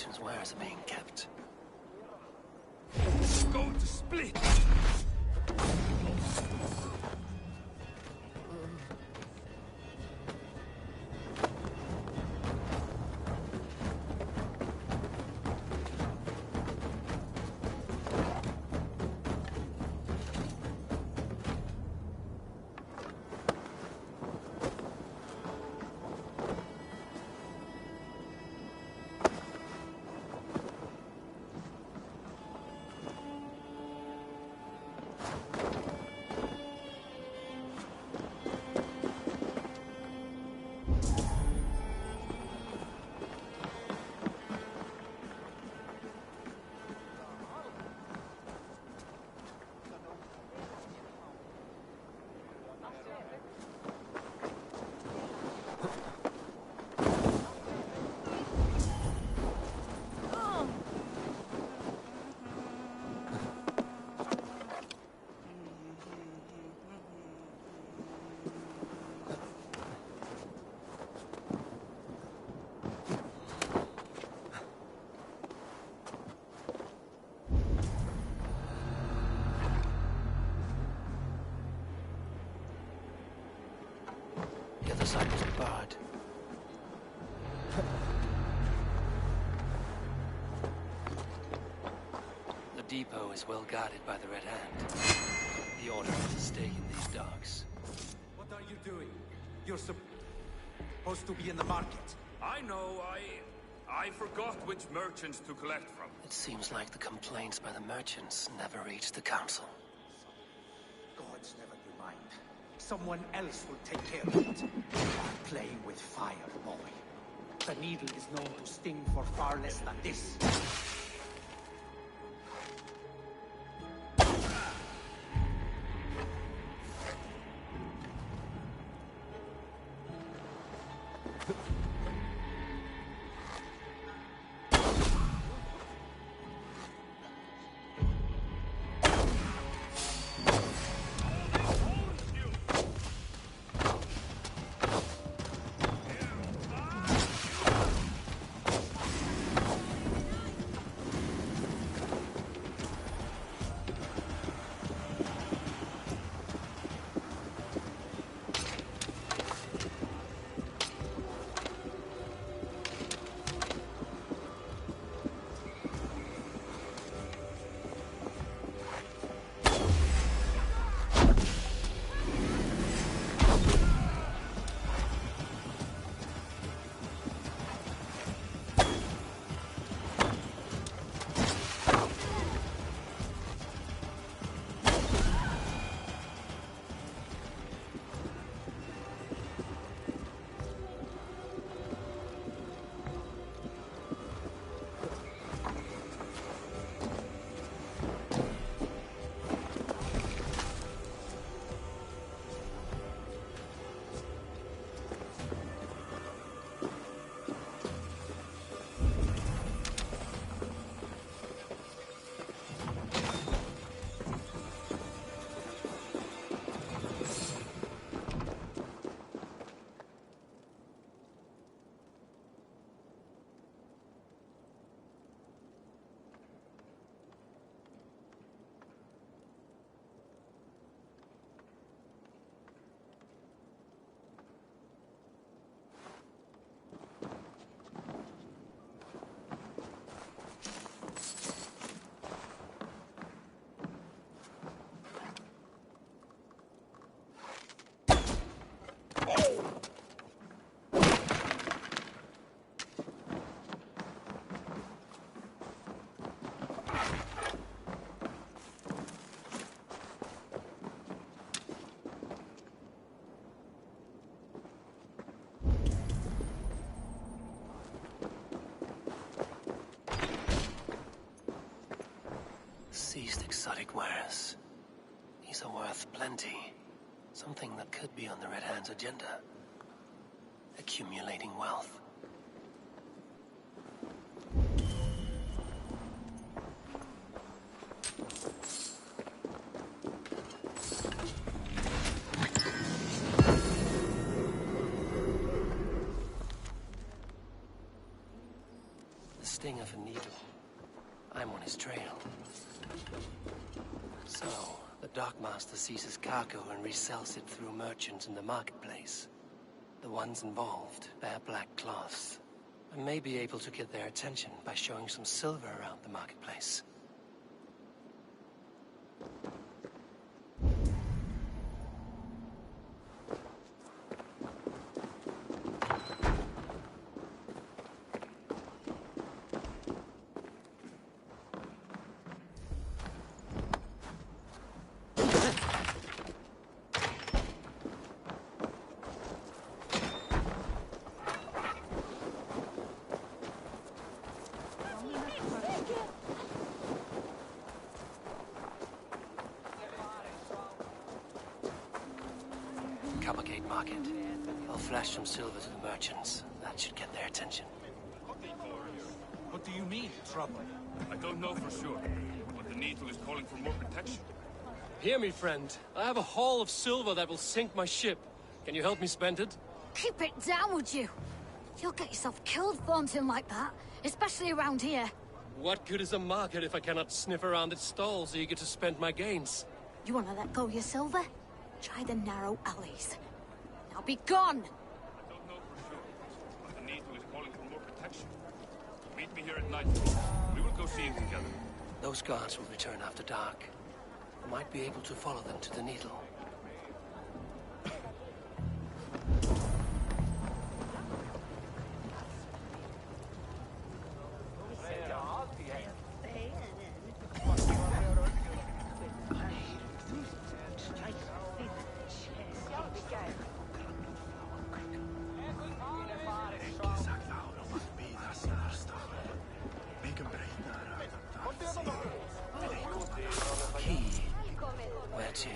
merchant's wares are being kept. Go to split! The other side was barred. The depot is well guarded by the Red Hand. The Order has a stake in these docks. What are you doing? You're supposed to be in the market. I know, I forgot which merchants to collect from. It seems like the complaints by the merchants never reached the council. Gods, never you mind. Someone else will take care of it. You are playing with fire, boy. The needle is known to sting for far less than this. Seized exotic wares. These are worth plenty. Something that could be on the Red Hand's agenda. Accumulating wealth. The sting of a needle. I'm on his trail. So, the Dockmaster seizes cargo and resells it through merchants in the marketplace. The ones involved bear black cloths. I may be able to get their attention by showing some silver around the marketplace. Coppergate Market. I'll flash some silver to the merchants. That should get their attention. What do you mean, trouble? I don't know for sure, but the Needle is calling for more protection. Hear me, friend. I have a haul of silver that will sink my ship. Can you help me spend it? Keep it down, would you? You'll get yourself killed flaunting like that, especially around here. What good is a market if I cannot sniff around its stalls eager to spend my gains? You want to let go of your silver? Try the narrow alleys. Now be gone! I don't know for sure, but the Needle is calling for more protection. Meet me here at night. We will go see him together. Those guards will return after dark. I might be able to follow them to the Needle. Key. Where to?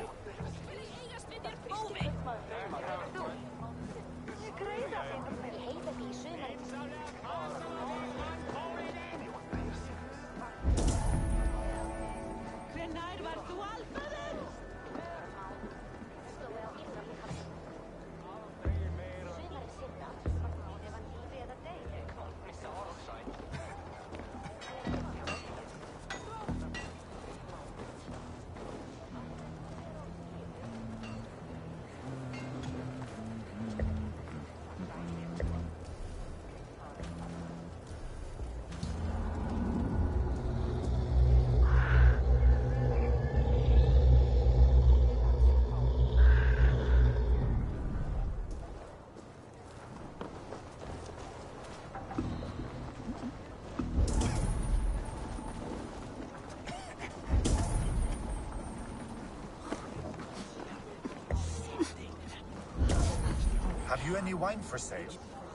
Have you any wine for sale?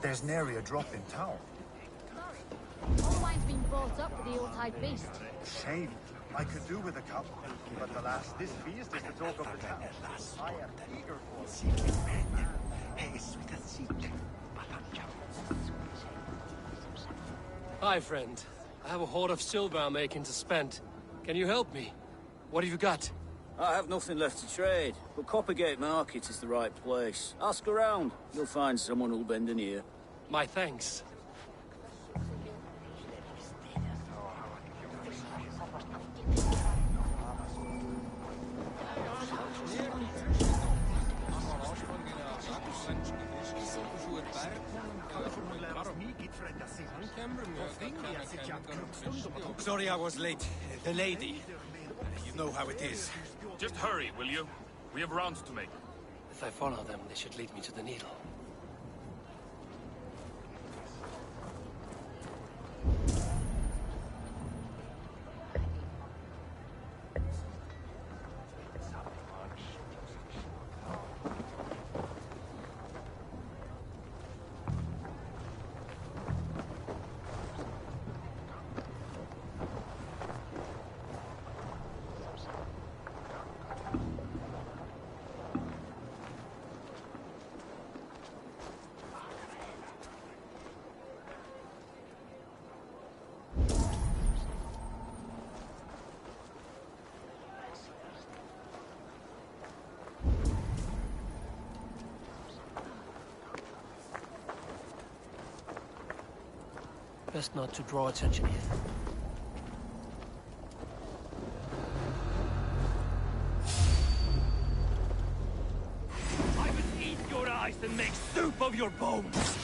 There's nary a drop in town. All wine's been bought up for the old-tide beast. Shame. I could do with a cup, but alas, this feast is the talk of the town. I am eager for it. Hi, friend. I have a hoard of silver I'm making to spend. Can you help me? What have you got? I have nothing left to trade, but Coppergate Market is the right place. Ask around. You'll find someone who'll bend an ear. My thanks. Sorry I was late. The lady. You know how it is. Just hurry, will you? We have rounds to make. If I follow them, they should lead me to the Needle. Best not to draw attention here. I would eat your eyes and make soup of your bones!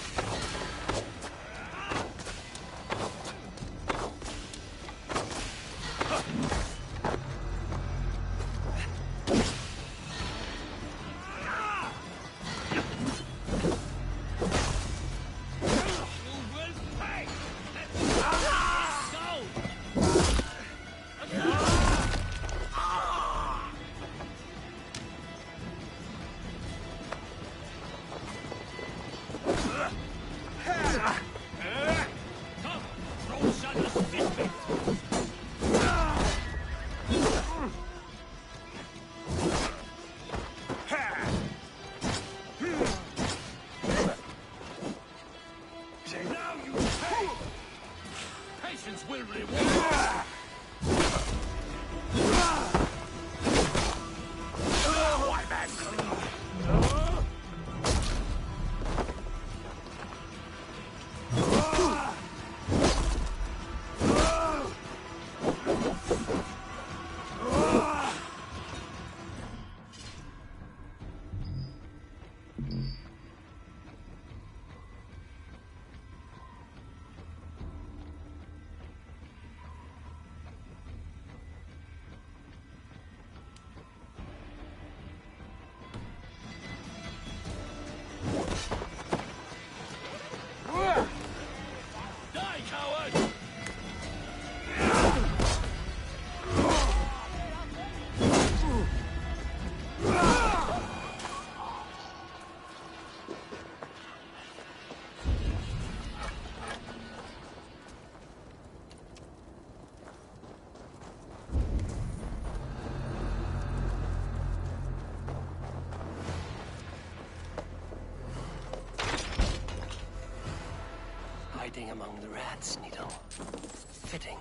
Hiding among the rats, Needle. Fitting.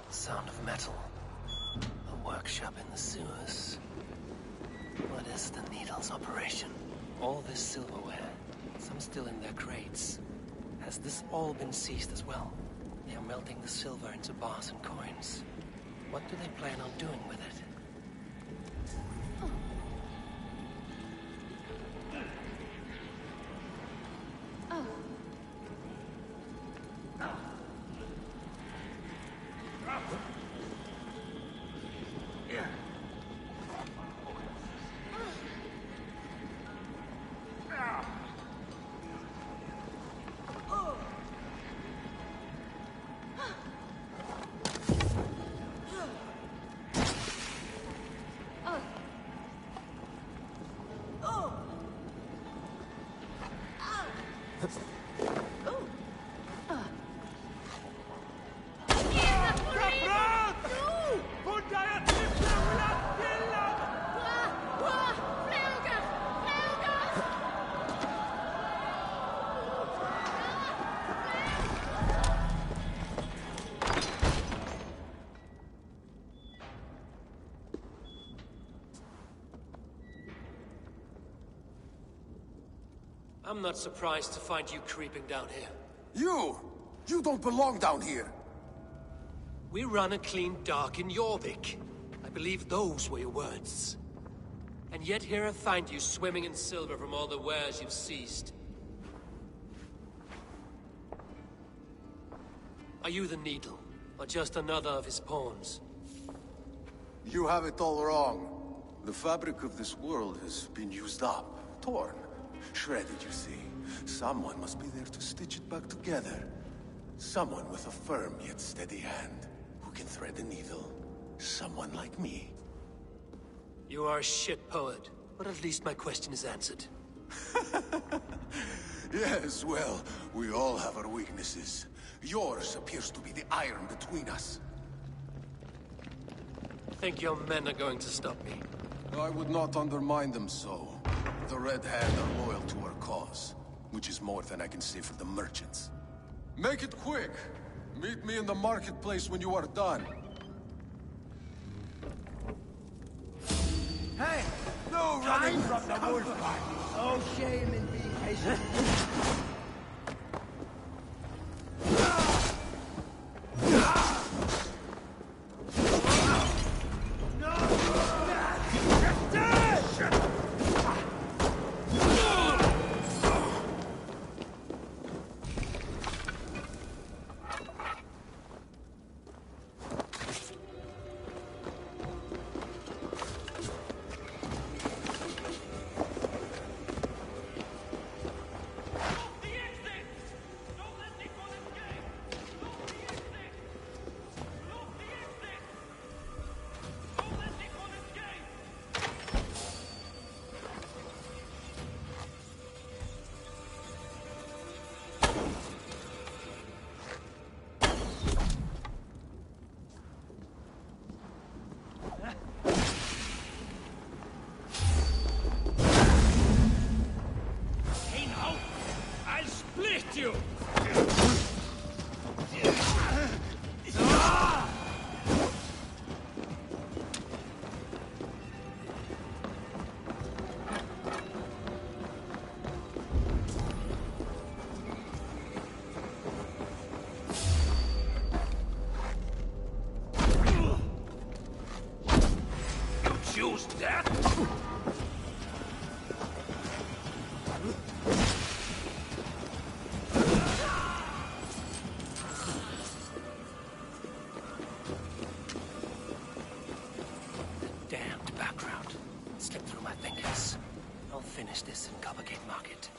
Sound of metal. A workshop in the sewers. What is the Needle's operation? All this silverware, some still in their crates. Has this all been seized as well? They are melting the silver into bars and coins. What do they plan on doing with it? I'm not surprised to find you creeping down here. You don't belong down here! We run a clean dock in Jorvik. I believe those were your words. And yet here I find you swimming in silver from all the wares you've seized. Are you the Needle, or just another of his pawns? You have it all wrong. The fabric of this world has been used up, torn, shredded, you see. Someone must be there to stitch it back together. Someone with a firm yet steady hand, who can thread the needle. Someone like me. You are a shit poet, but at least my question is answered. Yes, well, we all have our weaknesses. Yours appears to be the iron between us. Think your men are going to stop me? I would not undermine them so. The Red Hand are loyal to our cause, which is more than I can say for the merchants. Make it quick! Meet me in the marketplace when you are done. Hey! No running from the wolf pack! No shame in being patient. Choose death? Damned background. Slipped through my fingers. I'll finish this in Coppergate Market.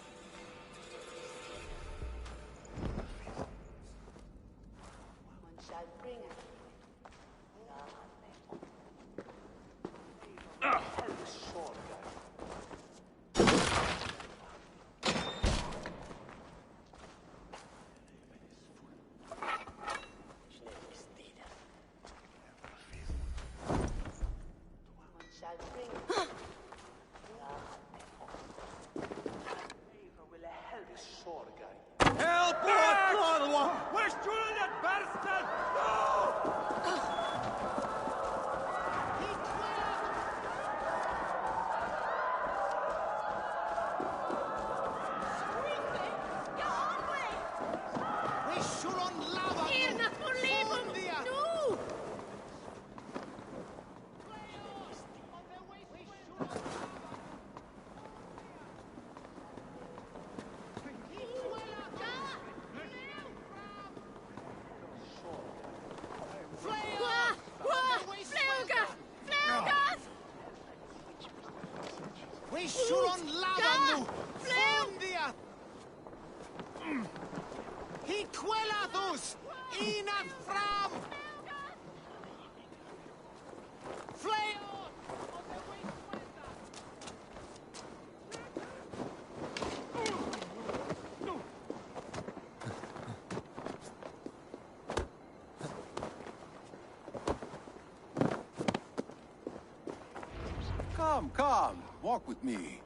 Come, walk with me.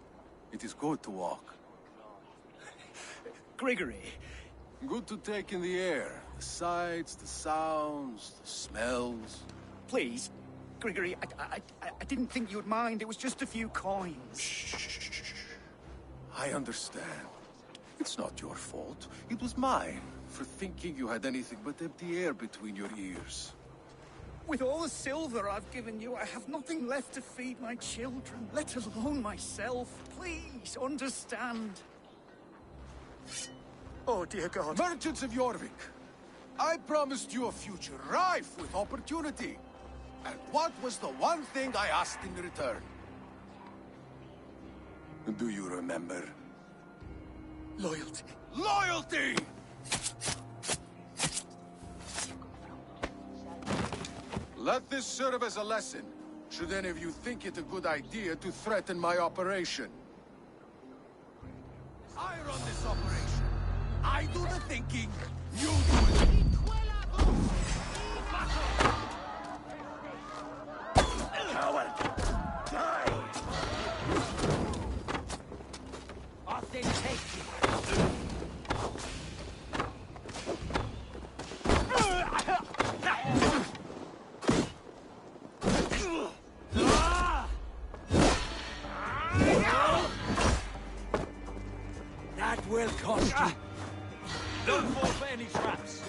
It is good to walk. Grigory. Good to take in the air. The sights, the sounds, the smells. Please, Grigory, I didn't think you'd mind. It was just a few coins. Shh. I understand. It's not your fault. It was mine, for thinking you had anything but empty air between your ears. With all the silver I've given you, I have nothing left to feed my children, let alone myself. Please, understand. Oh, dear God. Merchants of Jorvik, I promised you a future rife with opportunity. And what was the one thing I asked in return? Do you remember? Loyalty. Loyalty! Let this serve as a lesson, should any of you think it a good idea to threaten my operation. I run this operation. I do the thinking, you do it. Coward! Die! Off they take you! That will cost you. Don't fall for any traps.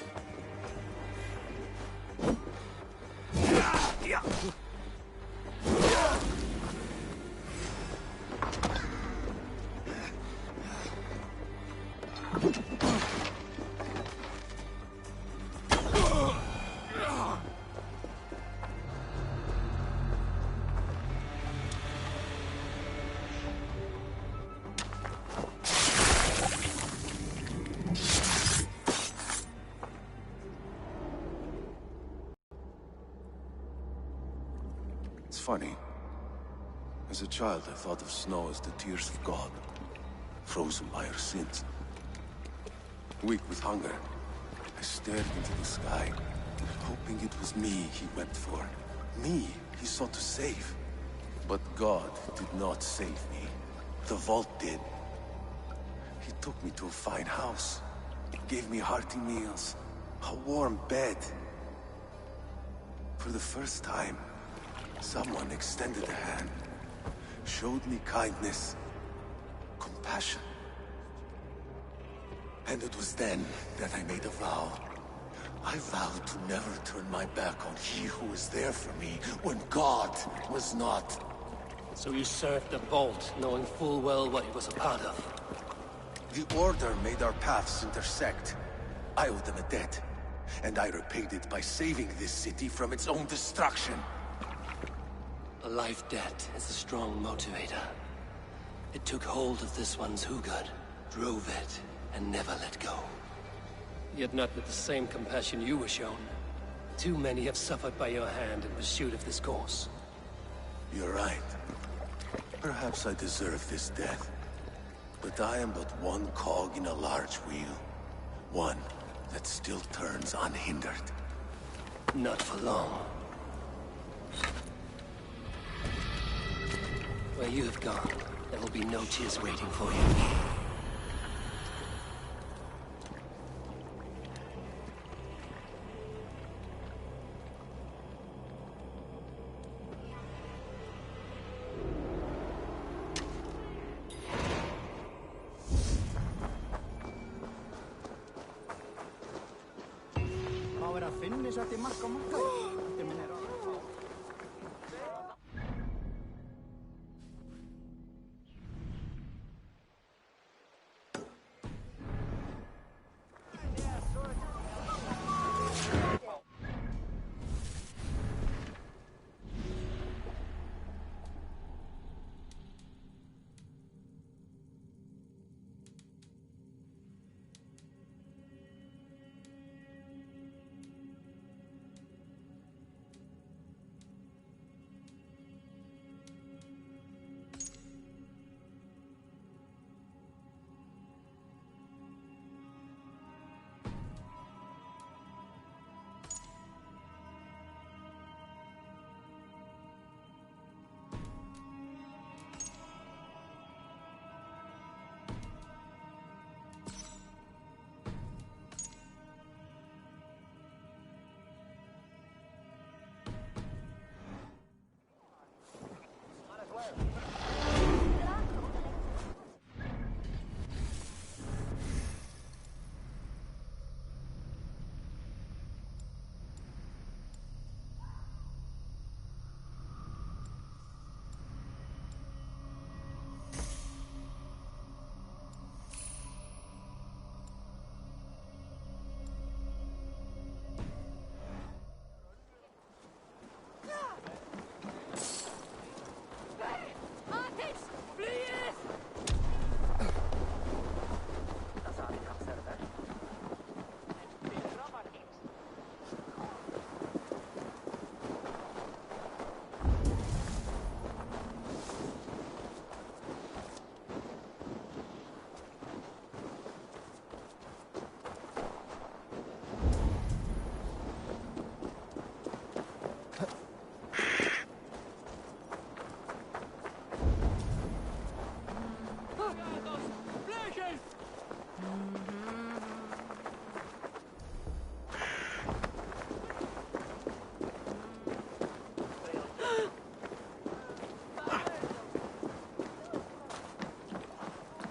It's funny. As a child, I thought of snow as the tears of God, frozen by our sins. Weak with hunger, I stared into the sky, hoping it was me he wept for. Me he sought to save. But God did not save me. The vault did. He took me to a fine house, gave me hearty meals, a warm bed. For the first time, someone extended a hand, showed me kindness, compassion. And it was then that I made a vow. I vowed to never turn my back on he who was there for me when God was not. So you served the Vault, knowing full well what it was a part of. The Order made our paths intersect. I owed them a debt, and I repaid it by saving this city from its own destruction. A life debt is a strong motivator. It took hold of this one's Hugad, drove it, and never let go. Yet not with the same compassion you were shown. Too many have suffered by your hand in pursuit of this course. You're right. Perhaps I deserve this death. But I am but one cog in a large wheel. One that still turns unhindered. Not for long. Where you have gone, there will be no tears waiting for you.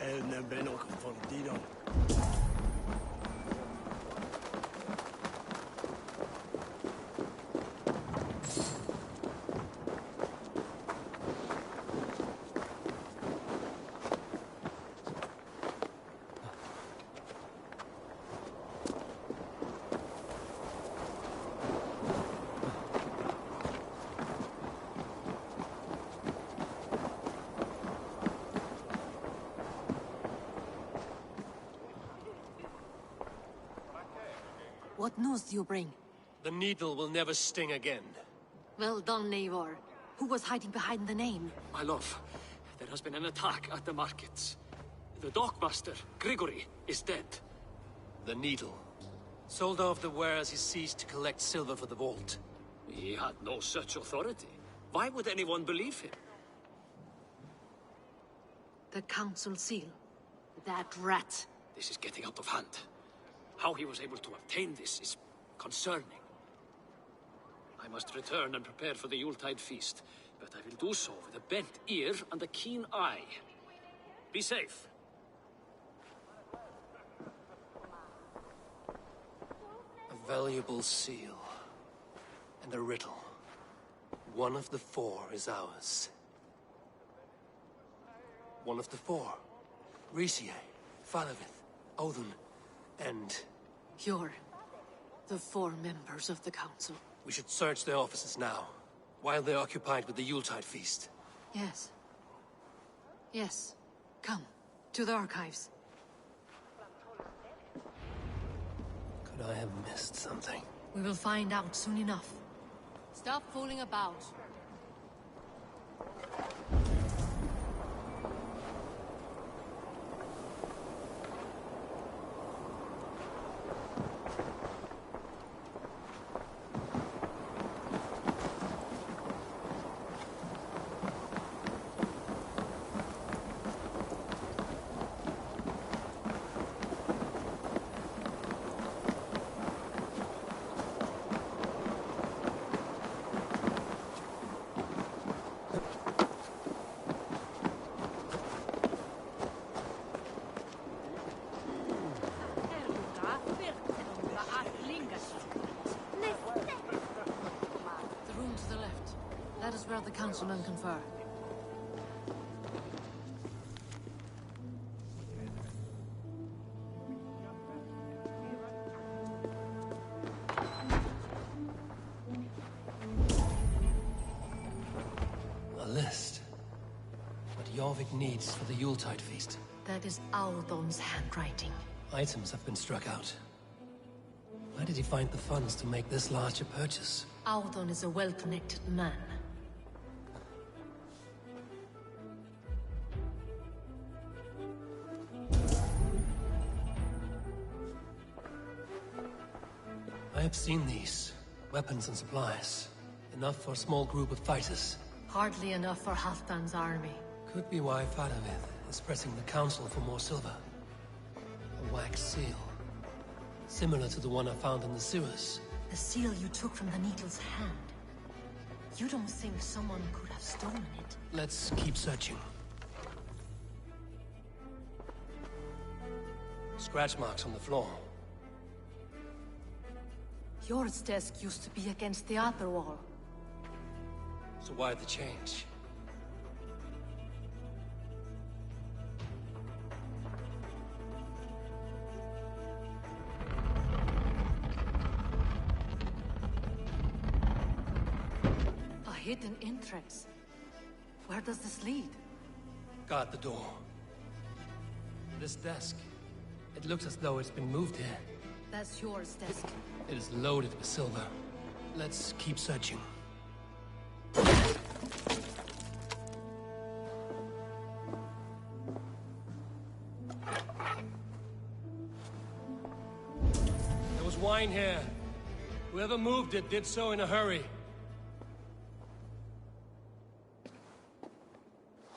El Nembeno confundido. What news do you bring? The needle will never sting again. Well done, Eivor. Who was hiding behind the name? My love, there has been an attack at the markets. The dockmaster, Grigory, is dead. The needle. Sold off the wares he seized to collect silver for the vault. He had no such authority. Why would anyone believe him? The council seal. That rat. This is getting out of hand. How he was able to obtain this is concerning. I must return and prepare for the Yuletide feast, but I will do so with a bent ear and a keen eye. Be safe. A valuable seal. And a riddle. One of the four is ours. One of the four. Riesier, Falavith, Odin, and... You're the four members of the council. We should search their offices now, while they're occupied with the Yuletide feast. Yes. Yes. Come, to the archives. Could I have missed something? We will find out soon enough. Stop fooling about. Where the councilmen confer. A list. What Jorvik needs for the Yuletide feast. That is Aldon's handwriting. Items have been struck out. Where did he find the funds to make this larger purchase? Aldon is a well-connected man. I have seen these. Weapons and supplies. Enough for a small group of fighters. Hardly enough for Halfdan's army. Could be why Faravith is pressing the council for more silver. A wax seal. Similar to the one I found in the sewers. The seal you took from the needle's hand. You don't think someone could have stolen it? Let's keep searching. Scratch marks on the floor. Yours desk used to be against the other wall. So why the change? A hidden entrance. Where does this lead? Guard the door. This desk. It looks as though it's been moved here. That's yours desk. It is loaded with silver. Let's keep searching. There was wine here. Whoever moved it did so in a hurry.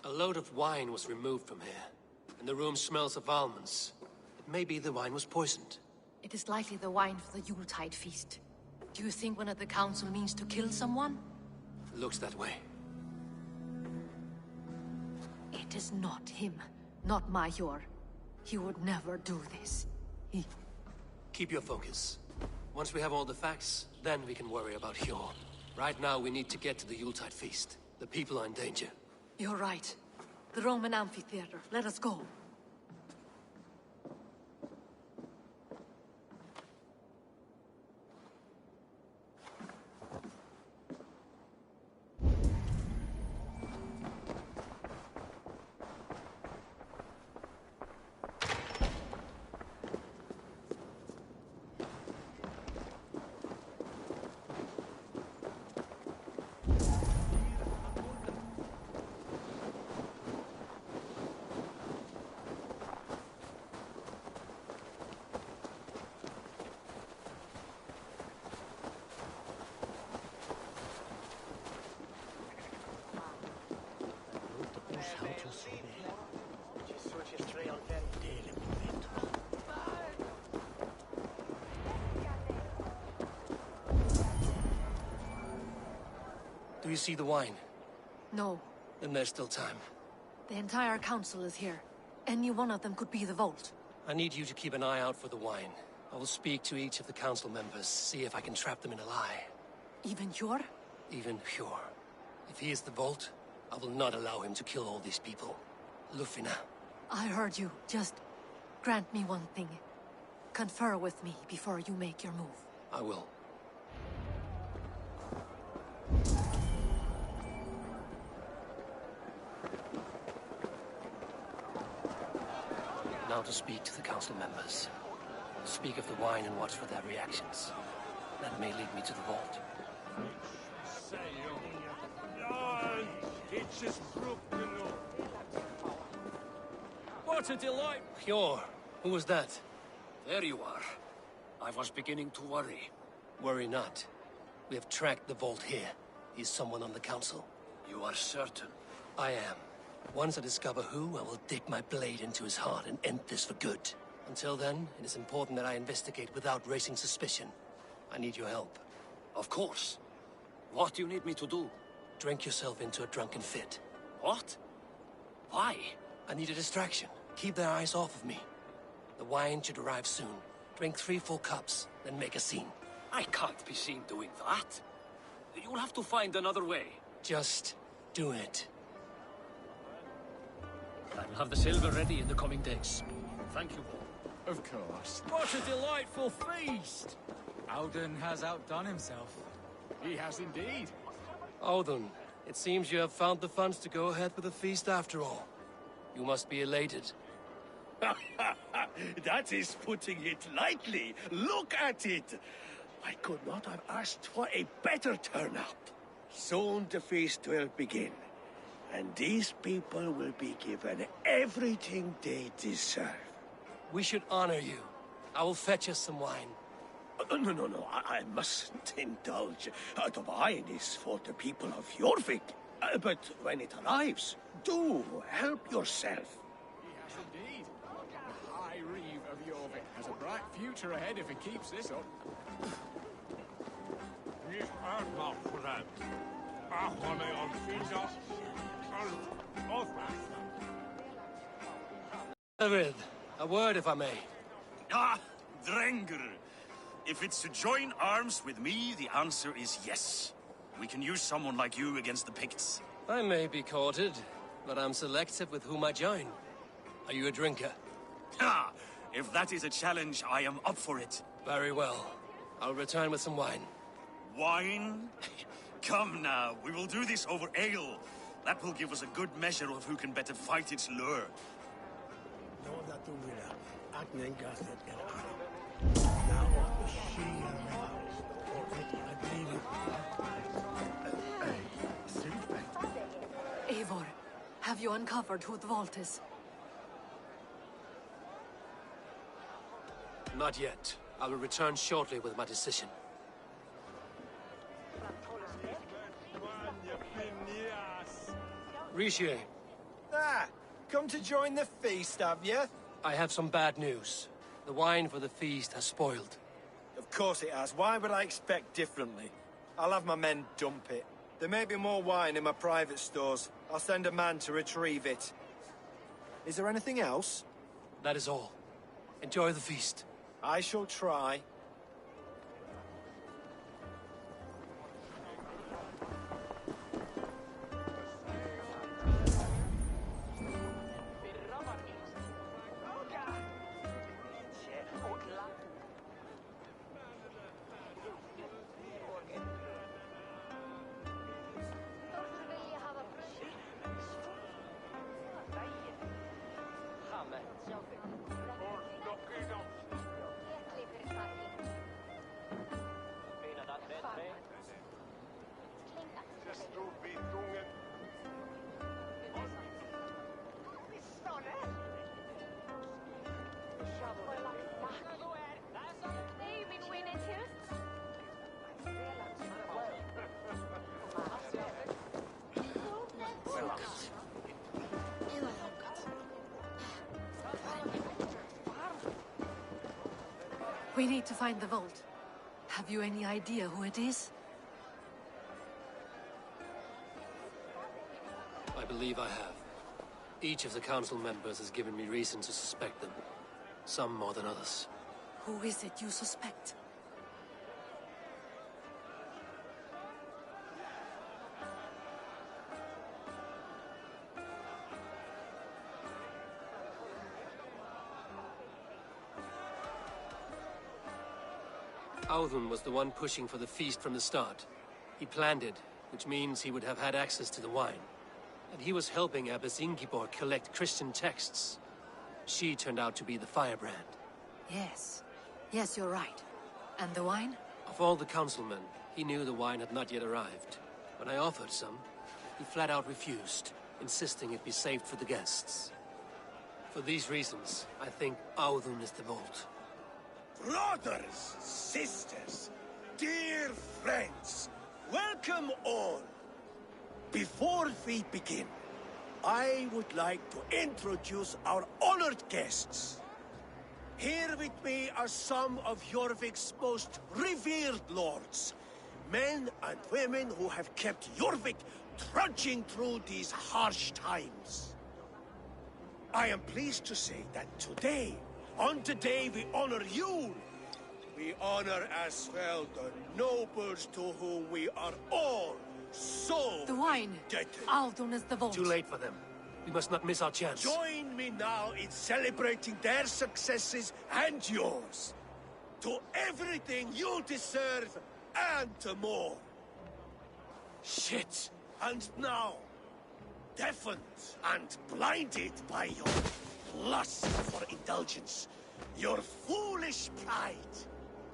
A load of wine was removed from here, and the room smells of almonds. It may be the wine was poisoned. It is likely the wine for the Yuletide feast. Do you think one of the council means to kill someone? Looks that way. It is not him. not Major. He would never do this. He... Keep your focus. Once we have all the facts, then we can worry about Hjor. Right now, we need to get to the Yuletide feast. The people are in danger. You're right. The Roman amphitheater. Let us go. Do you see the wine? No. Then there's still time. The entire council is here. Any one of them could be the Vault. I need you to keep an eye out for the wine. I will speak to each of the council members, see if I can trap them in a lie. Even Hjor? Even Hjor. If he is the Vault, I will not allow him to kill all these people. Lufina. I heard you. Just grant me one thing. Confer with me before you make your move. I will. Now to speak to the council members. Speak of the wine and watch for their reactions. That may lead me to the Vault. What a delight! Hjor, who was that? There you are. I was beginning to worry. Worry not. We have tracked the Vault here. He's someone on the council. You are certain? I am. Once I discover who, I will dig my blade into his heart and end this for good. Until then, it is important that I investigate without raising suspicion. I need your help. Of course. What do you need me to do? Drink yourself into a drunken fit. What? Why? I need a distraction. Keep their eyes off of me. The wine should arrive soon. Drink 3 full cups, then make a scene. I can't be seen doing that. You'll have to find another way. Just do it. I will have the silver ready in the coming days. Thank you all. Of course. What a delightful feast! Alden has outdone himself. He has indeed. Odin, it seems you have found the funds to go ahead with the feast after all. You must be elated. That is putting it lightly. Look at it! I could not have asked for a better turnout. Soon the feast will begin, and these people will be given everything they deserve. We should honor you. I will fetch us some wine. No, I mustn't indulge. The wine is for the people of Jorvik. But when it arrives, do help yourself. He has indeed. The High Reeve of Jorvik has a bright future ahead if he keeps this up. Erid, a word if I may. Ah, Drenger. If it's to join arms with me, the answer is yes. We can use someone like you against the Picts. I may be courted, but I'm selective with whom I join. Are you a drinker? Ha! If that is a challenge, I am up for it. Very well. I'll return with some wine. Wine? Come now, we will do this over ale. That will give us a good measure of who can better fight its lure. Eivor, have you uncovered who the Vault is? Not yet. I will return shortly with my decision. Rishi. Ah, come to join the feast, have you? I have some bad news. The wine for the feast has spoiled. Of course it has. Why would I expect differently? I'll have my men dump it. There may be more wine in my private stores. I'll send a man to retrieve it. Is there anything else? That is all. Enjoy the feast. I shall try. We need to find the vault. Have you any idea who it is? I believe I have. Each of the council members has given me reason to suspect them. Some more than others. Who is it you suspect? Audun was the one pushing for the feast from the start. He planned it, which means he would have had access to the wine. And he was helping Abbess Ingibor collect Christian texts. She turned out to be the firebrand. Yes. Yes, you're right. And the wine? Of all the councilmen, he knew the wine had not yet arrived. When I offered some, he flat out refused, insisting it be saved for the guests. For these reasons, I think Audun is the vault. Brothers, sisters, dear friends, welcome all. Before we begin, I would like to introduce our honored guests. Here with me are some of Jorvik's most revered lords, men and women who have kept Jorvik trudging through these harsh times. I am pleased to say that today, on the day we honor you, we honor as well the nobles to whom we are all so the wine. indebted. Audun is the vault. Too late for them. We must not miss our chance. Join me now in celebrating their successes and yours. To everything you deserve and more. Shit! And now, deafened and blinded by your lust for indulgence, your foolish pride,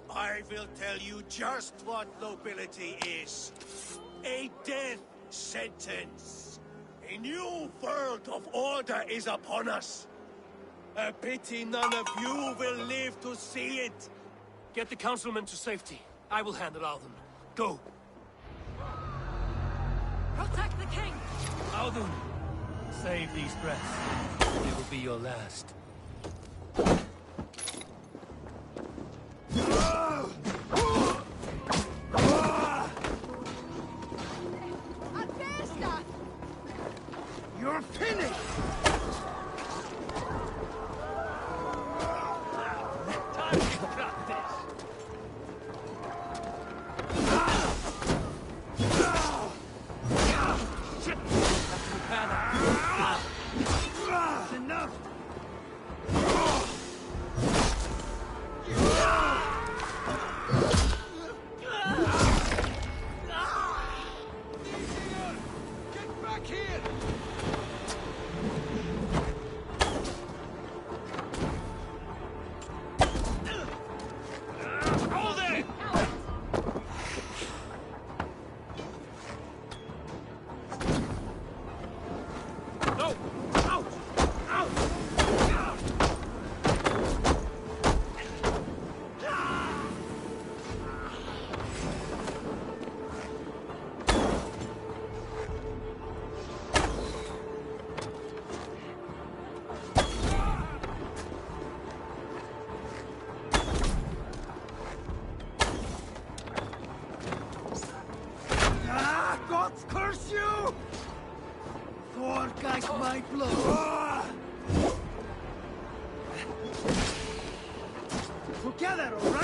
I will tell you just what nobility is. A death sentence. A new world of order is upon us. A pity none of you will live to see it. Get the councilmen to safety. I will handle Audun. Go! Protect the king! Audun! Save these breaths. They will be your last. You're finished! Time to cut this! Shit! Have to repair that. That's enough! together, all right?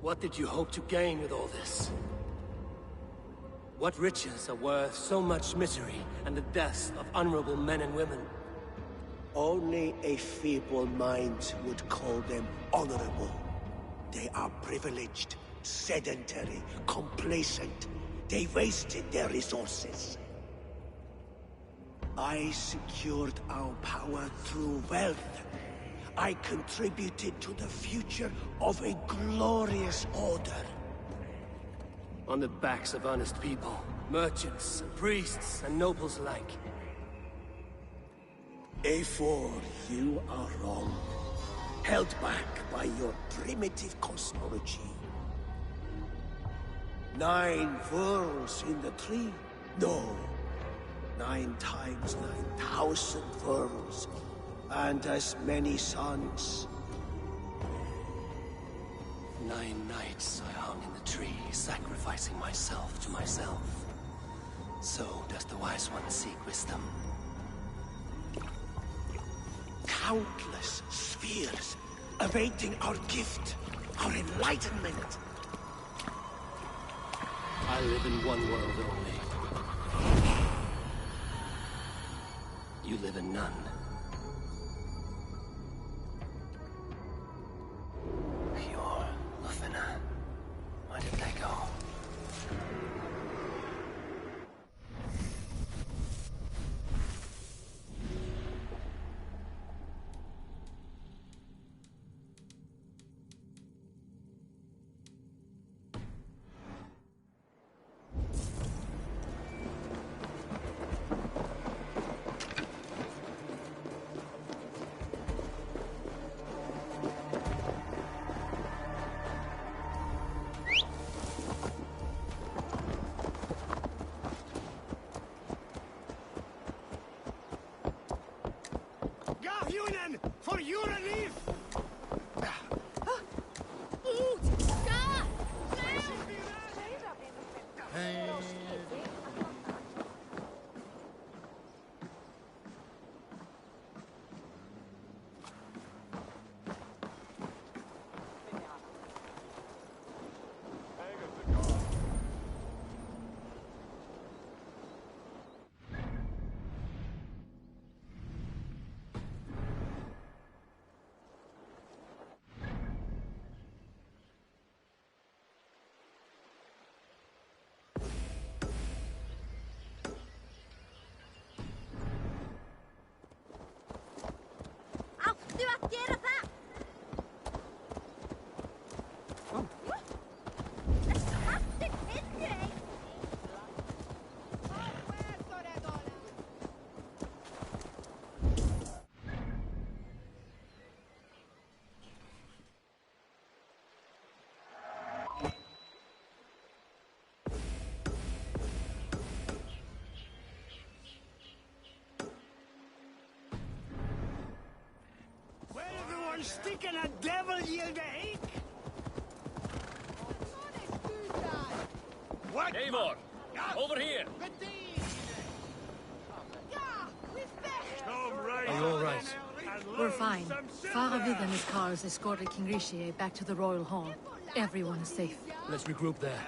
What did you hope to gain with all this? What riches are worth so much misery and the deaths of honorable men and women? Only a feeble mind would call them honorable. They are privileged, sedentary, complacent. They wasted their resources. I secured our power through wealth. I contributed to the future of a glorious order. On the backs of honest people, merchants, and priests, and nobles alike. A4, you are wrong. Held back by your primitive cosmology. 9 worlds in the tree? No. 9 times 9,000 worlds. And as many suns. 9 nights I hung in the tree, sacrificing myself to myself. So does the wise one seek wisdom. Countless spheres, awaiting our gift, our enlightenment. I live in one world only. You live in none. Where did they go? For your relief! Sticking a devil yield a hake? What? Eivor! Over here! Are you all right? We're fine. Faravid and his cars escorted King Rishi back to the Royal Hall. Everyone is safe. Let's regroup there.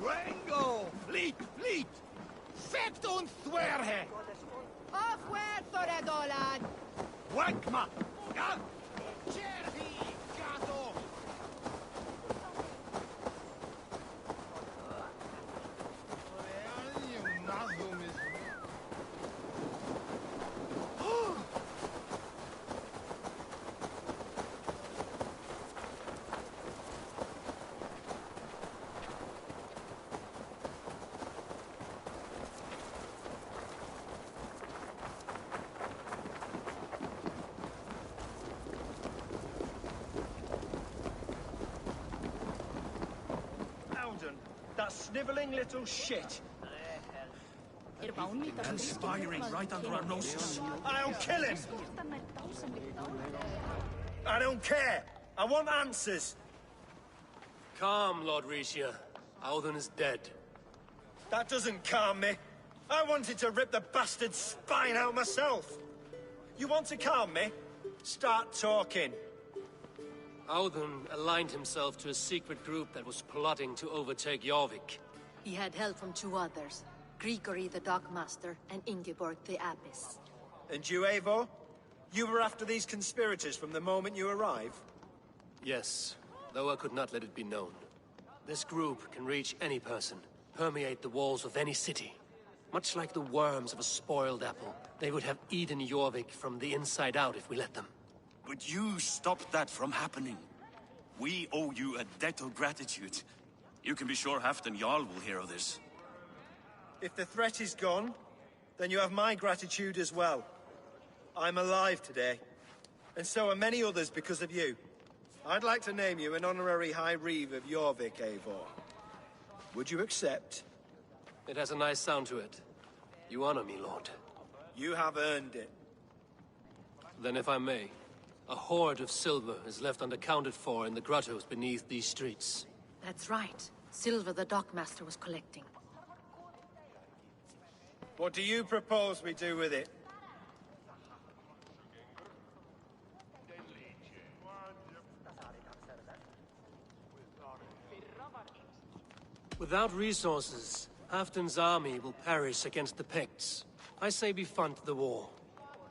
Drango! Fleet! Fleet! Fekt und Thwerhe! Of where, Thoradolad? Wankma! Ja! Cherhi! Gato! That snivelling little shit. Conspiring right under our noses. I'll kill him! I don't care! I want answers! Calm, Lord Rishia. Audun is dead. That doesn't calm me. I wanted to rip the bastard's spine out myself. You want to calm me? Start talking. Audun aligned himself to a secret group that was plotting to overtake Jorvik. He had help from two others, Grigory the Dockmaster and Ingeborg the Abbess. And you, Eivor? You were after these conspirators from the moment you arrived? Yes, though I could not let it be known. This group can reach any person, permeate the walls of any city. Much like the worms of a spoiled apple, they would have eaten Jorvik from the inside out if we let them. But you stopped that from happening. We owe you a debt of gratitude. You can be sure Halfdan Jarl will hear of this. If the threat is gone, then you have my gratitude as well. I'm alive today, and so are many others because of you. I'd like to name you an honorary High Reeve of Jorvik, Eivor. Would you accept? It has a nice sound to it. You honor me, Lord. You have earned it. Then if I may, a hoard of silver is left unaccounted for in the grottos beneath these streets. That's right. Silver the Dockmaster was collecting. What do you propose we do with it? Without resources, Halfdan's army will perish against the Picts. I say we fund the war.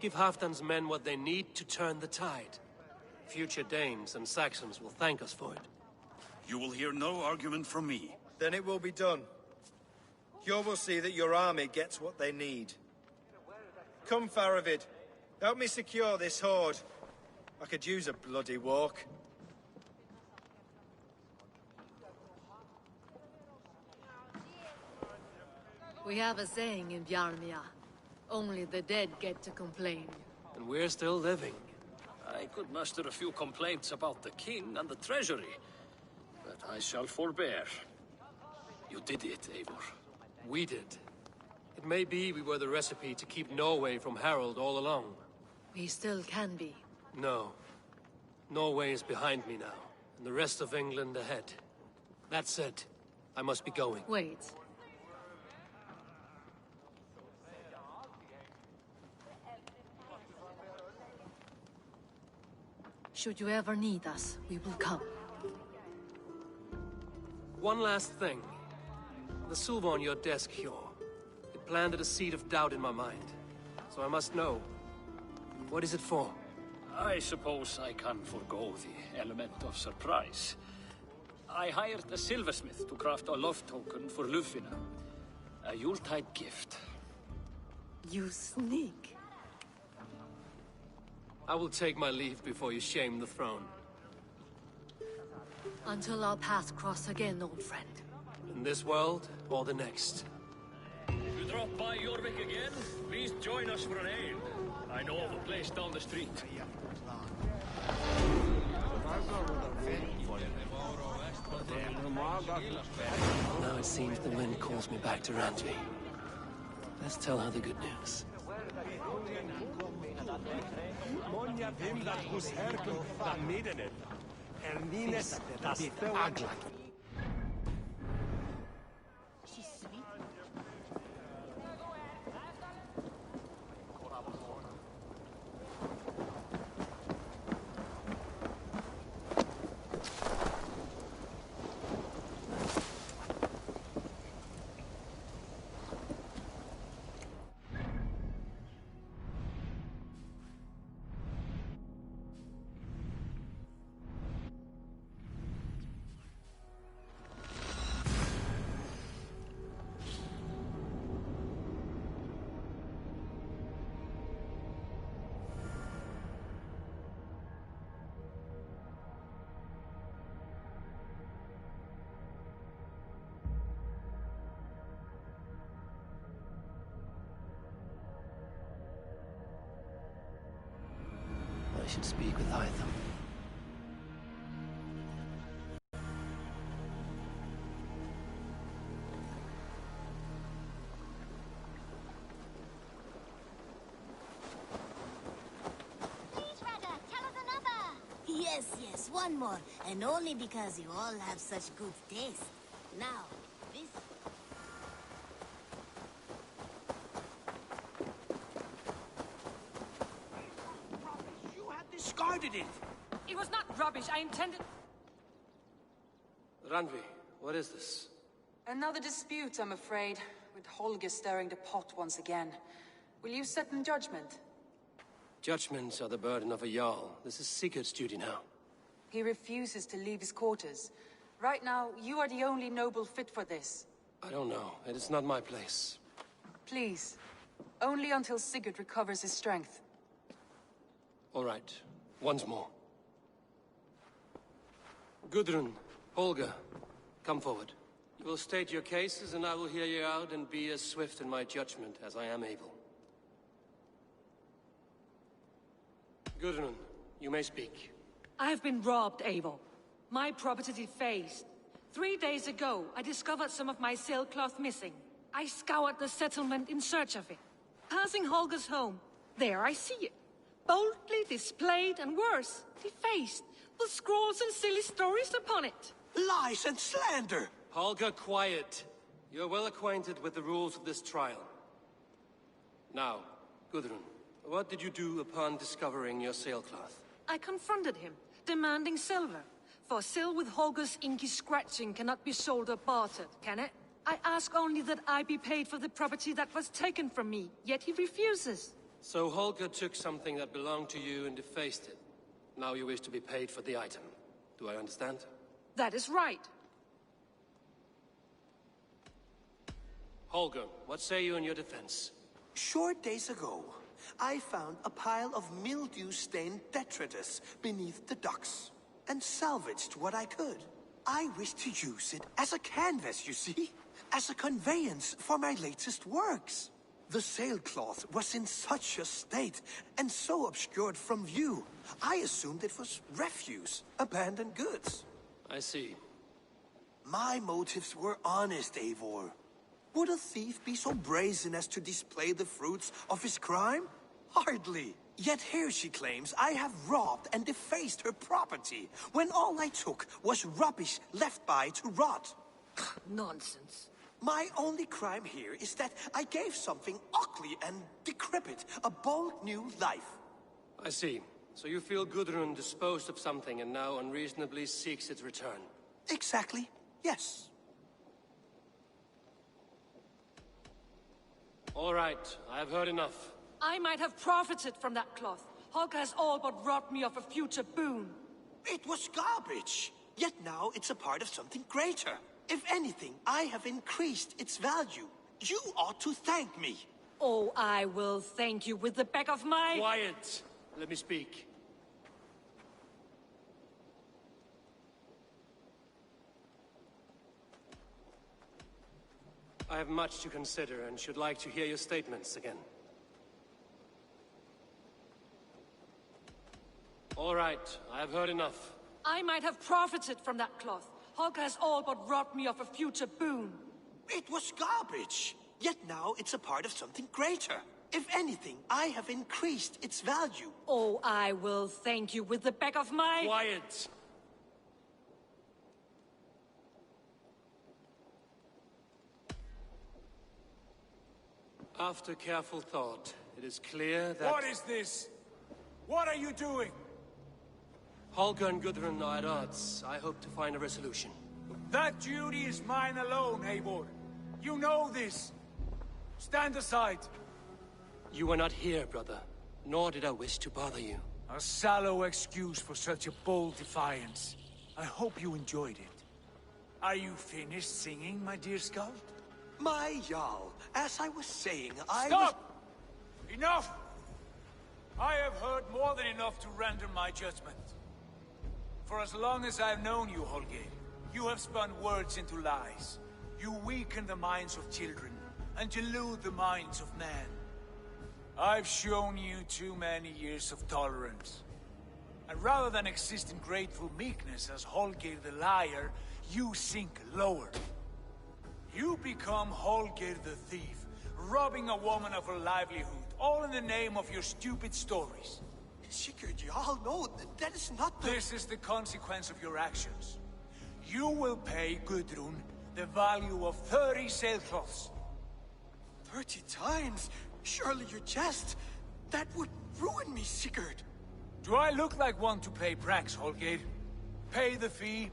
Give Halfdan's men what they need to turn the tide. Future Danes and Saxons will thank us for it. You will hear no argument from me. Then it will be done. You will see that your army gets what they need. Come, Faravid. Help me secure this hoard. I could use a bloody walk. We have a saying in Bjarmia. Only the dead get to complain. And we're still living. I could muster a few complaints about the king and the treasury, but I shall forbear. You did it, Eivor. We did. It may be we were the recipe to keep Norway from Harold all along. We still can be. No. Norway is behind me now, and the rest of England ahead. That said, I must be going. Wait. Should you ever need us, we will come. One last thing. The silver on your desk, Hjor. It planted a seed of doubt in my mind. So I must know. What is it for? I suppose I can forego the element of surprise. I hired a silversmith to craft a love token for Lufina. A Yuletide gift. You sneak. I will take my leave before you shame the throne. Until our paths cross again, old friend. In this world, or the next. If you drop by Jorvik again, please join us for an ale. I know of a place down the street. Now it seems the wind calls me back to Randvi. Let's tell her the good news. I should speak with Hytham. one more, and only because you all have such good taste. Now, this... You had discarded it! It was not rubbish, I intended... Randvi, what is this? Another dispute, I'm afraid, with Holger stirring the pot once again. Will you sit in judgment? Judgments are the burden of a Jarl. This is Sigurd's duty now. He refuses to leave his quarters. Right now, you are the only noble fit for this. I don't know. It is not my place. Please. Only until Sigurd recovers his strength. All right. Once more. Gudrun, Holger, come forward. You will state your cases, and I will hear you out and be as swift in my judgment as I am able. Gudrun, you may speak. I have been robbed, Eivor. My property defaced. 3 days ago, I discovered some of my sailcloth missing. I scoured the settlement in search of it. Passing Holger's home, there I see it. Boldly displayed and worse, defaced, with scrolls and silly stories upon it. Lies and slander! Holger, quiet. You're well acquainted with the rules of this trial. Now, Gudrun, what did you do upon discovering your sailcloth? I confronted him, demanding silver. For sil with Holger's inky scratching cannot be sold or bartered, can it? I ask only that I be paid for the property that was taken from me, yet he refuses. So Holger took something that belonged to you and defaced it. Now you wish to be paid for the item. Do I understand? That is right. Holger, what say you in your defense? Short days ago, I found a pile of mildew-stained detritus beneath the docks, and salvaged what I could. I wished to use it as a canvas, you see? As a conveyance for my latest works. The sailcloth was in such a state, and so obscured from view, I assumed it was refuse, abandoned goods. I see. My motives were honest, Eivor. Would a thief be so brazen as to display the fruits of his crime? Hardly. Yet here she claims I have robbed and defaced her property, when all I took was rubbish left by to rot. Nonsense. My only crime here is that I gave something ugly and decrepit a bold new life. I see. So you feel Gudrun disposed of something and now unreasonably seeks its return? Exactly, yes. All right, I have heard enough. I might have profited from that cloth. Holger has all but robbed me of a future boon. It was garbage. Yet now it's a part of something greater. If anything, I have increased its value. You ought to thank me. Oh, I will thank you with the back of my... Quiet! Let me speak. I have much to consider and should like to hear your statements again. All right, I have heard enough. I might have profited from that cloth. Holger has all but robbed me of a future boon. It was garbage. Yet now it's a part of something greater. If anything, I have increased its value. Oh, I will thank you with the back of my... Quiet! After careful thought, it is clear that... What is this? What are you doing? Holger and Gudrun are at odds. I hope to find a resolution. That duty is mine alone, Eivor. You know this. Stand aside. You were not here, brother. Nor did I wish to bother you. A sallow excuse for such a bold defiance. I hope you enjoyed it. Are you finished singing, my dear Skald? My Jarl, as I was saying, Stop! Enough! I have heard more than enough to render my judgment. For as long as I've known you, Holger, you have spun words into lies. You weaken the minds of children, and delude the minds of men. I've shown you too many years of tolerance. And rather than exist in grateful meekness as Holger the liar, you sink lower. You become Holger the thief, robbing a woman of her livelihood, all in the name of your stupid stories. Sigurd, you all know that is not the... This is the consequence of your actions. You will pay Gudrun the value of 30 sailcloths. 30 times? Surely you jest. That would ruin me, Sigurd. Do I look like one to play pranks, Holgate? Pay the fee,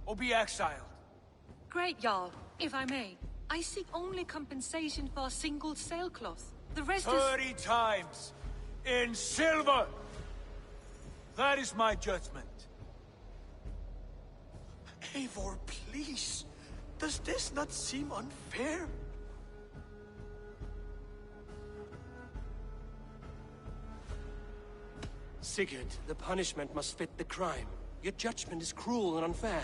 or be exiled. Great, Jarl. If I may, I seek only compensation for a single sailcloth. The rest is... 30 times! In silver! That is my judgment. Eivor, please. Does this not seem unfair? Sigurd, the punishment must fit the crime. Your judgment is cruel and unfair.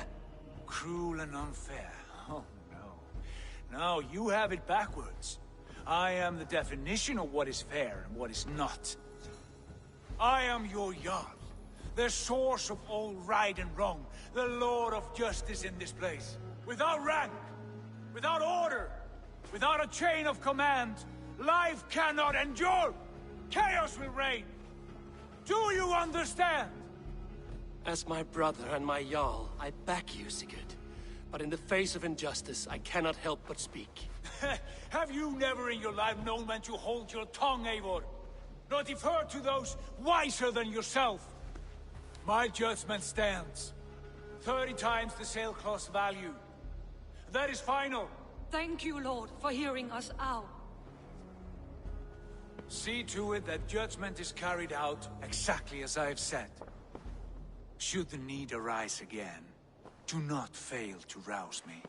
Cruel and unfair? Oh, no. No, you have it backwards. I am the definition of what is fair and what is not. I am your Jarl, the source of all right and wrong, the Lord of justice in this place. Without rank, without order, without a chain of command, life cannot endure. Chaos will reign. Do you understand? As my brother and my Jarl, I back you, Sigurd. But in the face of injustice, I cannot help but speak. Have you never in your life known when to hold your tongue, Eivor? Nor defer to those wiser than yourself? My judgment stands. 30 times the sailcloth's value. That is final. Thank you, Lord, for hearing us out. See to it that judgment is carried out exactly as I have said. Should the need arise again, do not fail to rouse me.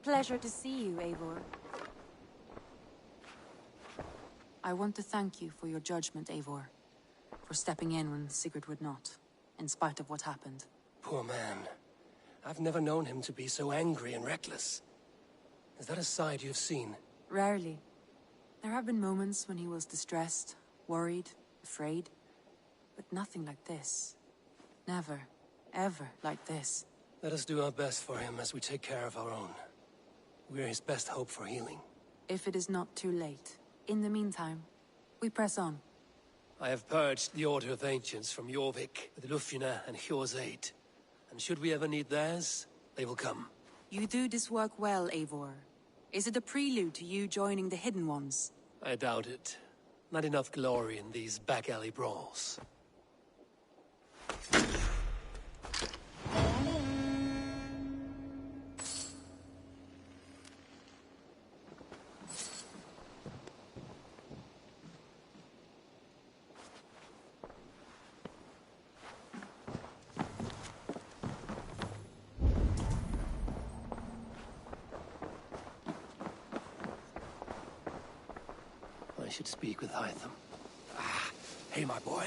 Pleasure to see you, Eivor. I want to thank you for your judgment, Eivor. For stepping in when Sigurd would not, in spite of what happened. Poor man. I've never known him to be so angry and reckless. Is that a side you've seen? Rarely. There have been moments when he was distressed, worried, afraid. But nothing like this. Never, ever like this. Let us do our best for him as we take care of our own. We're his best hope for healing. If it is not too late. In the meantime, we press on. I have purged the Order of Ancients from Jorvik with Lufjuna and Hjor's aid. And should we ever need theirs, they will come. You do this work well, Eivor. Is it a prelude to you joining the Hidden Ones? I doubt it. Not enough glory in these back-alley brawls. I should speak with Hytham. Hey, my boy.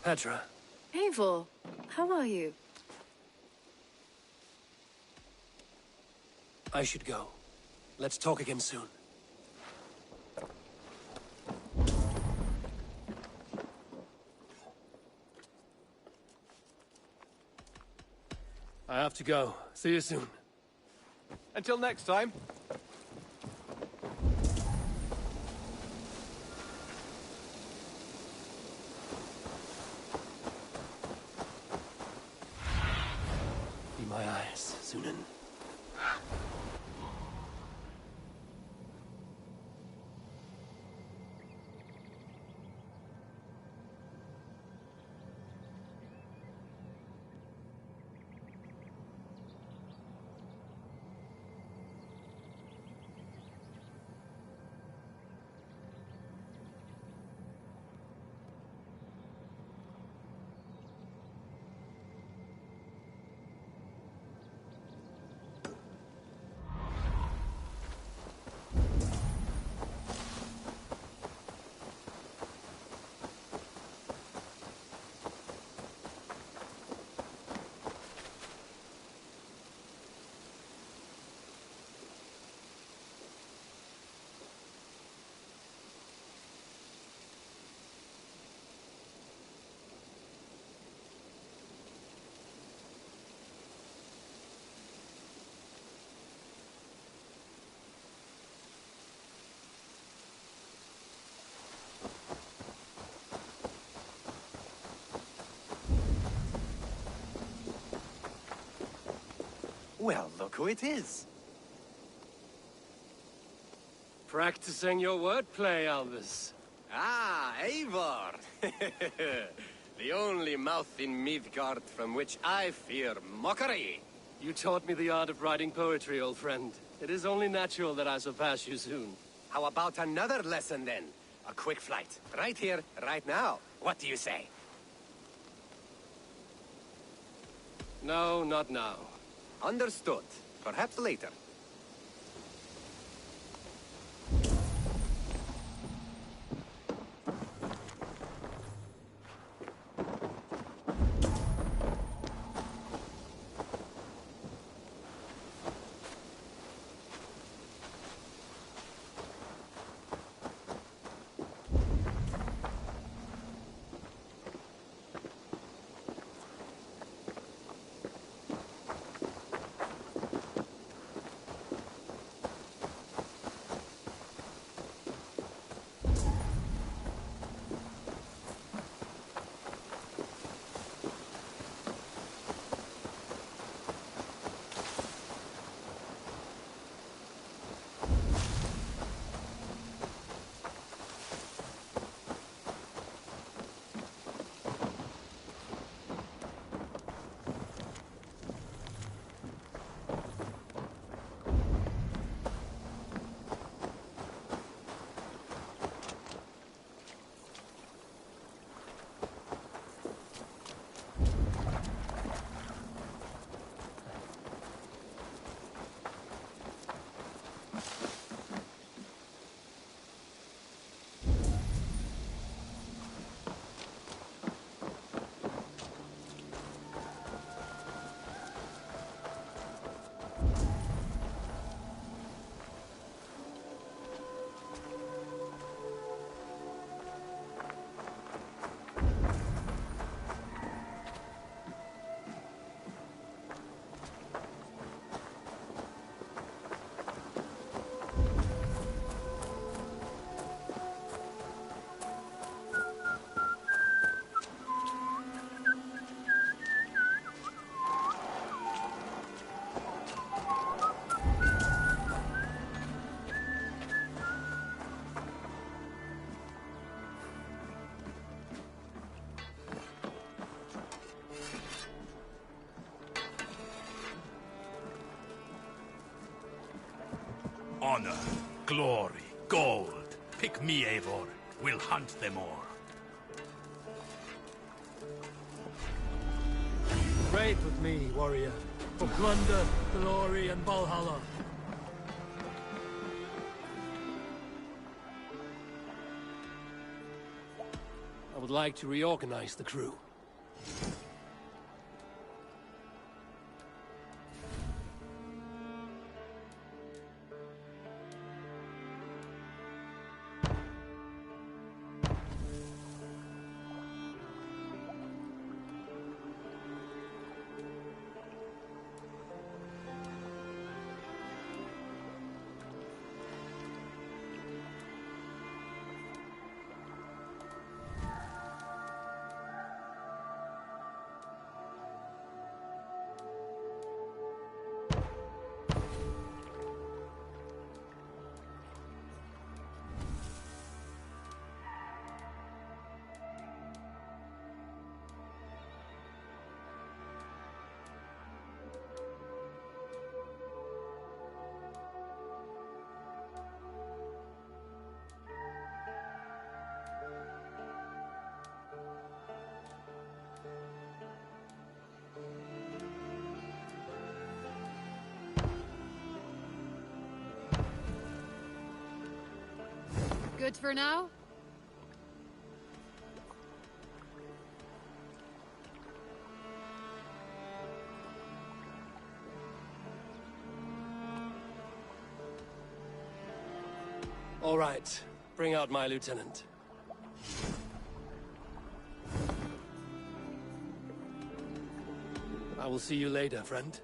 Petra. Eivor, how are you? I should go. Let's talk again soon. I have to go. See you soon. Until next time. Be my eyes, Sunan. Well, look who it is. Practicing your wordplay, Albus. Ah, Eivor! The only mouth in Midgard from which I fear mockery. You taught me the art of writing poetry, old friend. It is only natural that I surpass you soon. How about another lesson, then? A quick flight. Right here, right now. What do you say? No, not now. Understood. Perhaps later. Honor, glory, gold. Pick me, Eivor. We'll hunt them all. Ride with me, warrior. For plunder, glory, and Valhalla. I would like to reorganize the crew. Good for now? All right. Bring out my lieutenant. I will see you later, friend.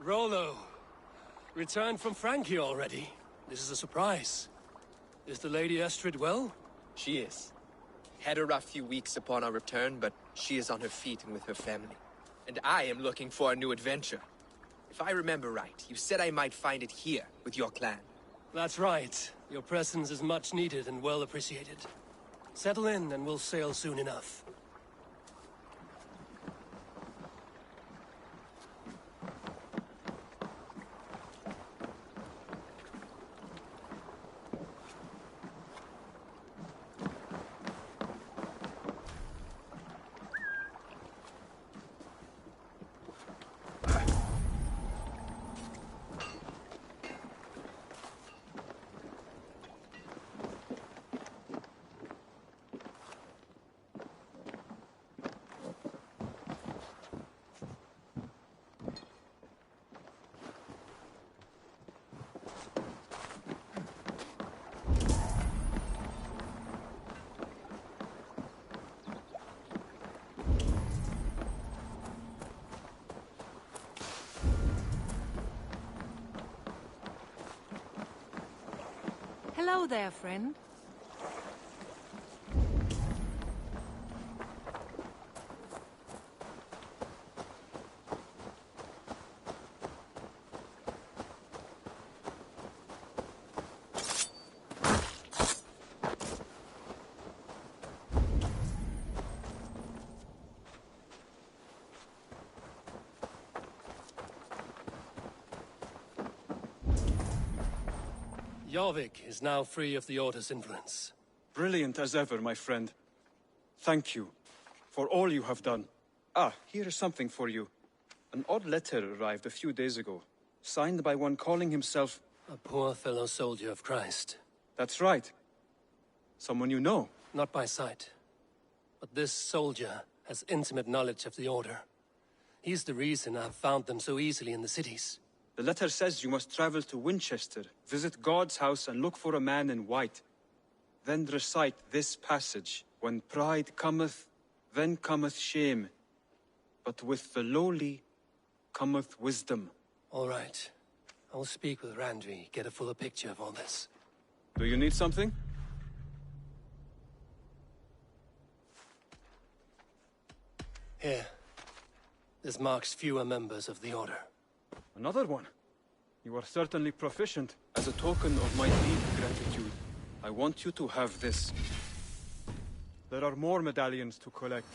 Rollo. Returned from Frankie already. This is a surprise. Is the Lady Estrid well? She is. Had a rough few weeks upon our return, but she is on her feet and with her family. And I am looking for a new adventure. If I remember right, you said I might find it here, with your clan. That's right. Your presence is much needed and well appreciated. Settle in and we'll sail soon enough. Hello there, friend. Jorvik is now free of the Order's influence. Brilliant as ever, my friend. Thank you for all you have done. Ah, here is something for you. An odd letter arrived a few days ago, signed by one calling himself... A poor fellow soldier of Christ. That's right. Someone you know. Not by sight. But this soldier has intimate knowledge of the Order. He's the reason I've found them so easily in the cities. The letter says you must travel to Winchester, visit God's house and look for a man in white. Then recite this passage. When pride cometh, then cometh shame. But with the lowly cometh wisdom. All right. I'll speak with Randri, get a fuller picture of all this. Do you need something? Here. This marks fewer members of the Order. Another one? You are certainly proficient. As a token of my deep gratitude, I want you to have this. There are more medallions to collect.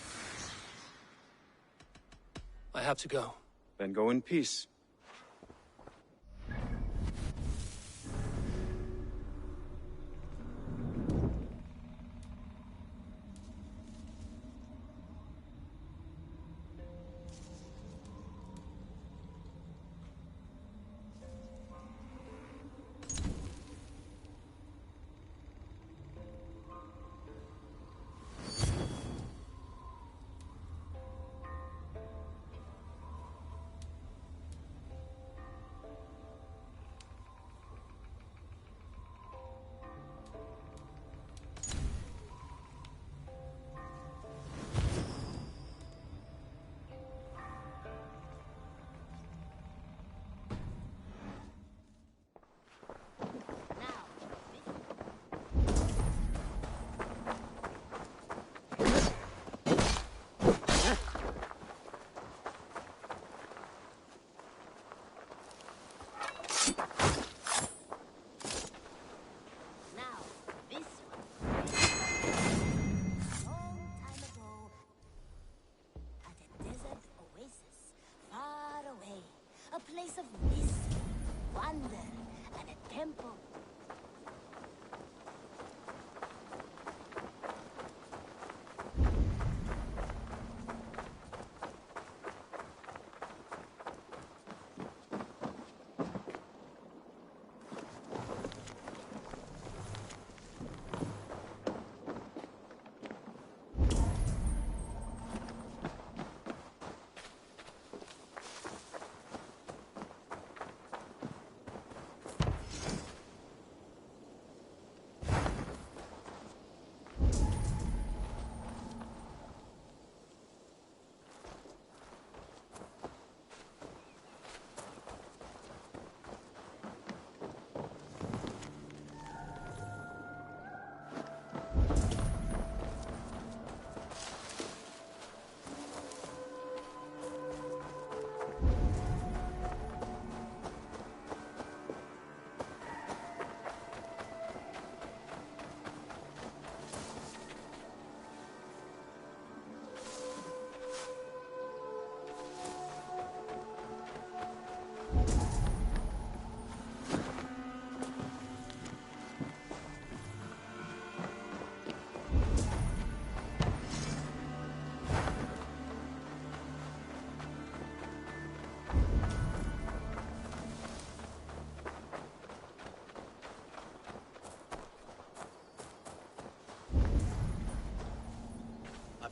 I have to go. Then go in peace. A place of mystery, wonder, and a temple.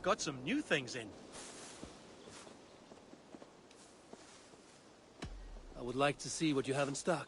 I've got some new things in. I would like to see what you have in stock.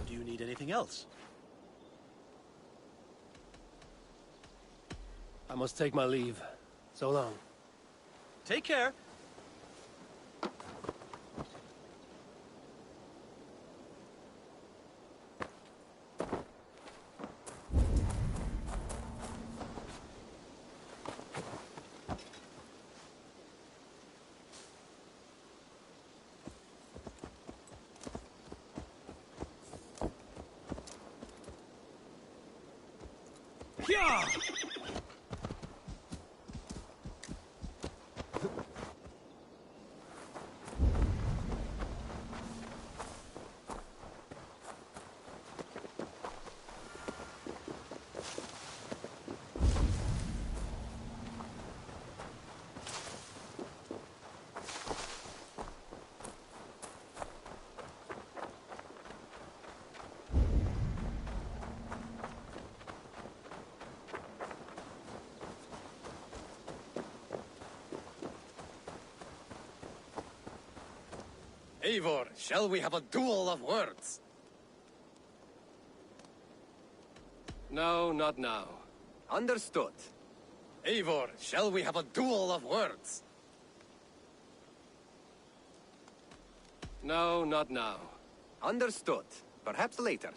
Do you need anything else? I must take my leave. So long. Take care. Yeah! Eivor, shall we have a duel of words? No, not now. Understood. Eivor, shall we have a duel of words? No, not now. Understood. Perhaps later.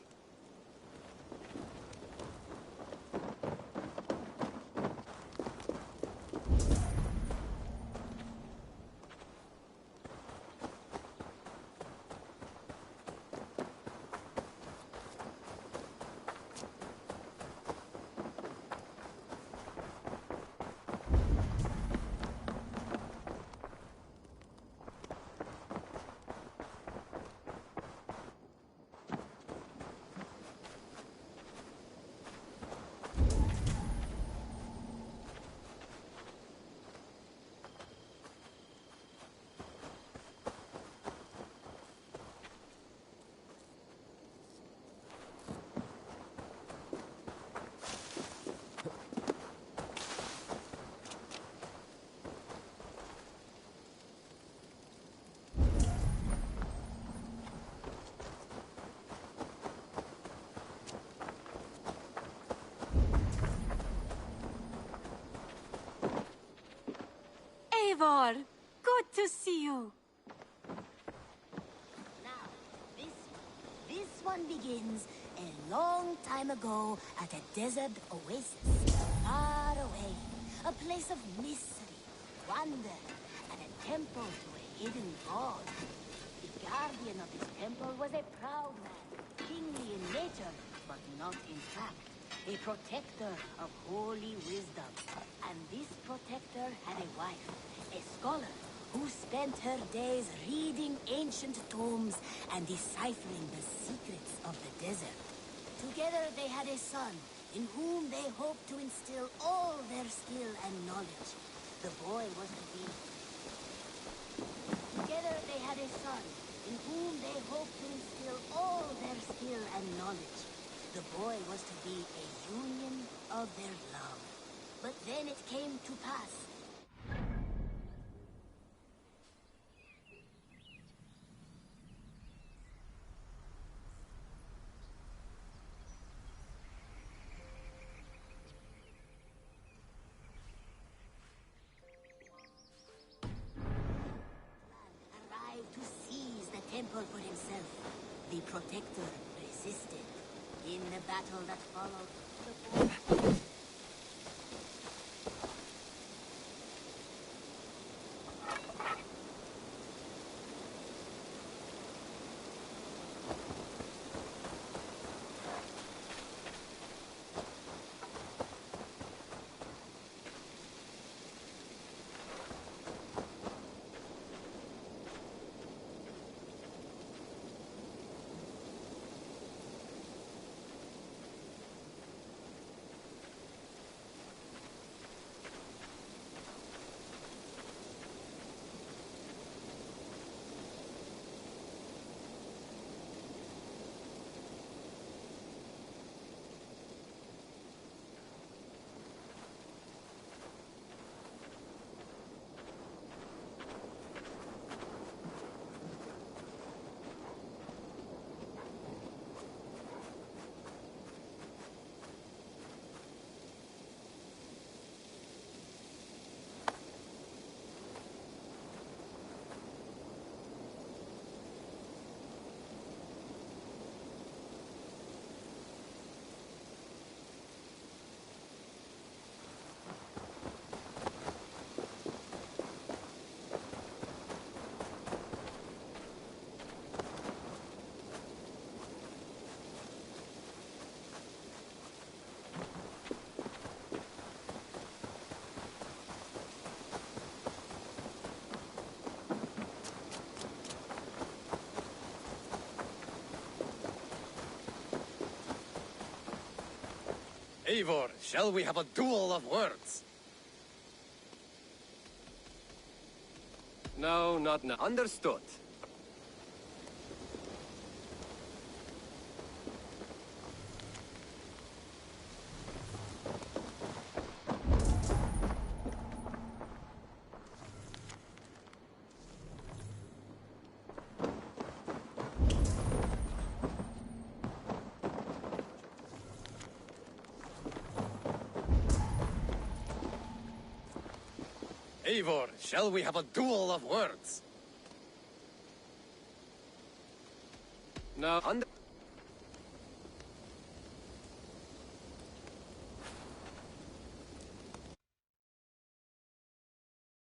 Eivor, good to see you. Now, this one begins a long time ago at a desert oasis, far away. A place of mystery, wonder, and a temple to a hidden god. The guardian of this temple was a proud man, kingly in nature, but not in fact. A protector of holy wisdom. And this protector had a wife, a scholar, who spent her days reading ancient tomes and deciphering the secrets of the desert. Together they had a son, in whom they hoped to instill all their skill and knowledge. The boy was to be... Together they had a son, in whom they hoped to instill all their skill and knowledge. The boy was to be a union of their love. But then it came to pass. Eivor put himself. The Protector resisted. In the battle that followed, the Eivor, shall we have a duel of words? No, not now. Understood. Eivor, shall we have a duel of words? No,